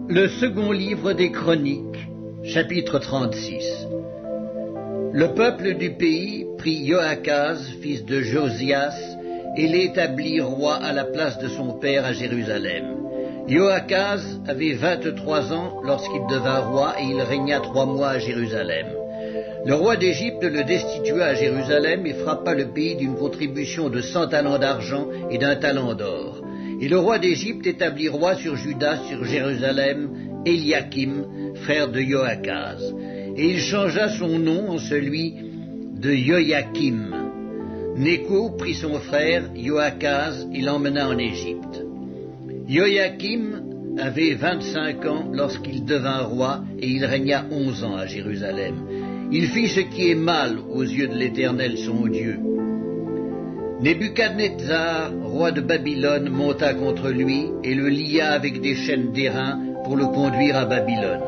Le second livre des Chroniques, chapitre 36. Le peuple du pays prit Joachaz, fils de Josias, et l'établit roi à la place de son père à Jérusalem. Joachaz avait 23 ans lorsqu'il devint roi et il régna 3 mois à Jérusalem. Le roi d'Égypte le destitua à Jérusalem et frappa le pays d'une contribution de 100 talents d'argent et d'1 talent d'or. Et le roi d'Égypte établit roi sur Juda, sur Jérusalem, Éliakim, frère de Joachaz. Et il changea son nom en celui de Joachim. Néco prit son frère Joachaz et l'emmena en Égypte. Joachim avait 25 ans lorsqu'il devint roi et il régna 11 ans à Jérusalem. Il fit ce qui est mal aux yeux de l'Éternel son Dieu. Nebuchadnezzar, roi de Babylone, monta contre lui et le lia avec des chaînes d'airain pour le conduire à Babylone.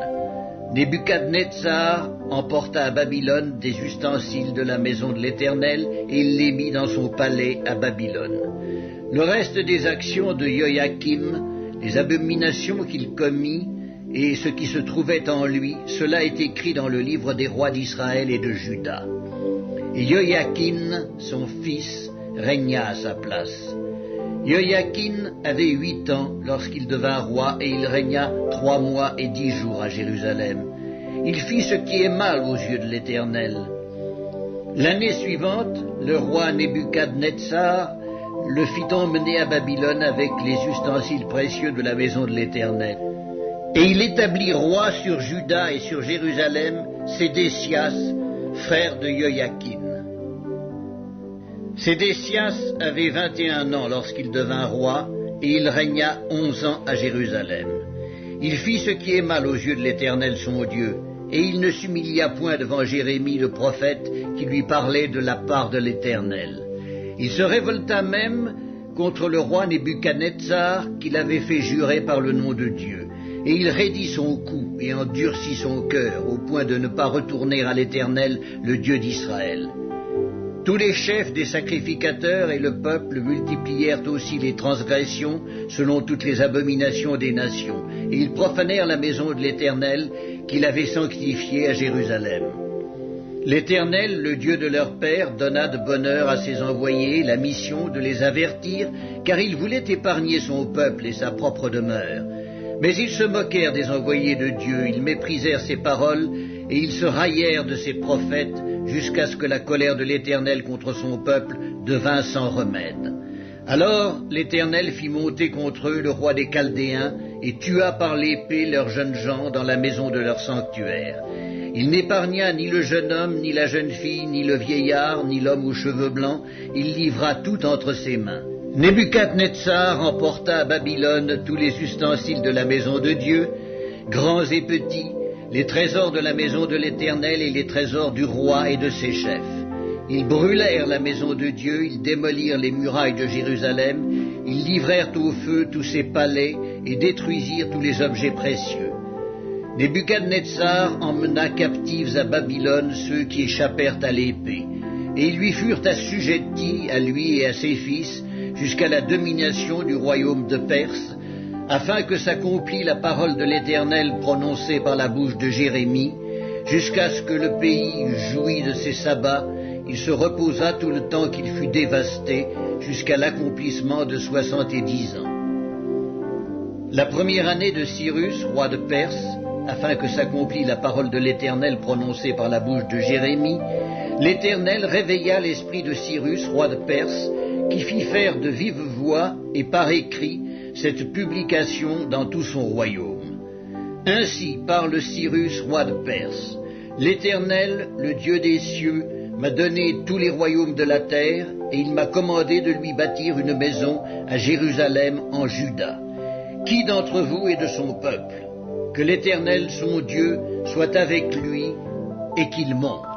Nebuchadnezzar emporta à Babylone des ustensiles de la maison de l'Éternel et il les mit dans son palais à Babylone. Le reste des actions de Joachim, les abominations qu'il commit et ce qui se trouvait en lui, cela est écrit dans le livre des rois d'Israël et de Juda. Et Joachim, son fils, régna à sa place. Joachim avait 8 ans lorsqu'il devint roi et il régna 3 mois et 10 jours à Jérusalem. Il fit ce qui est mal aux yeux de l'Éternel. L'année suivante, le roi Nebuchadnezzar le fit emmener à Babylone avec les ustensiles précieux de la maison de l'Éternel. Et il établit roi sur Juda et sur Jérusalem Sédécias, frère de Joachim. Sédécias avait 21 ans lorsqu'il devint roi, et il régna 11 ans à Jérusalem. Il fit ce qui est mal aux yeux de l'Éternel son Dieu, et il ne s'humilia point devant Jérémie le prophète qui lui parlait de la part de l'Éternel. Il se révolta même contre le roi Nebuchadnezzar qu'il avait fait jurer par le nom de Dieu, et il raidit son cou et endurcit son cœur au point de ne pas retourner à l'Éternel, le Dieu d'Israël. Tous les chefs des sacrificateurs et le peuple multiplièrent aussi les transgressions selon toutes les abominations des nations, et ils profanèrent la maison de l'Éternel qu'il avait sanctifiée à Jérusalem. L'Éternel, le Dieu de leur père, donna de bonne heure à ses envoyés la mission de les avertir, car il voulait épargner son peuple et sa propre demeure. Mais ils se moquèrent des envoyés de Dieu, ils méprisèrent ses paroles, et ils se raillèrent de ses prophètes, jusqu'à ce que la colère de l'Éternel contre son peuple devint sans remède. Alors l'Éternel fit monter contre eux le roi des Chaldéens, et tua par l'épée leurs jeunes gens dans la maison de leur sanctuaire. Il n'épargna ni le jeune homme, ni la jeune fille, ni le vieillard, ni l'homme aux cheveux blancs, il livra tout entre ses mains. Nebuchadnezzar emporta à Babylone tous les ustensiles de la maison de Dieu, grands et petits, les trésors de la maison de l'Éternel et les trésors du roi et de ses chefs. Ils brûlèrent la maison de Dieu, ils démolirent les murailles de Jérusalem, ils livrèrent au feu tous ses palais et détruisirent tous les objets précieux. Nebuchadnezzar emmena captifs à Babylone ceux qui échappèrent à l'épée, et ils lui furent assujettis, à lui et à ses fils, jusqu'à la domination du royaume de Perse, afin que s'accomplît la parole de l'Éternel prononcée par la bouche de Jérémie, jusqu'à ce que le pays eût joui de ses sabbats, il se reposa tout le temps qu'il fut dévasté, jusqu'à l'accomplissement de 70 ans. La première année de Cyrus, roi de Perse, afin que s'accomplît la parole de l'Éternel prononcée par la bouche de Jérémie, l'Éternel réveilla l'esprit de Cyrus, roi de Perse, qui fit faire de vive voix et par écrit cette publication dans tout son royaume. Ainsi parle Cyrus, roi de Perse. L'Éternel, le Dieu des cieux, m'a donné tous les royaumes de la terre, et il m'a commandé de lui bâtir une maison à Jérusalem en Juda. Qui d'entre vous est de son peuple? Que l'Éternel, son Dieu, soit avec lui, et qu'il monte.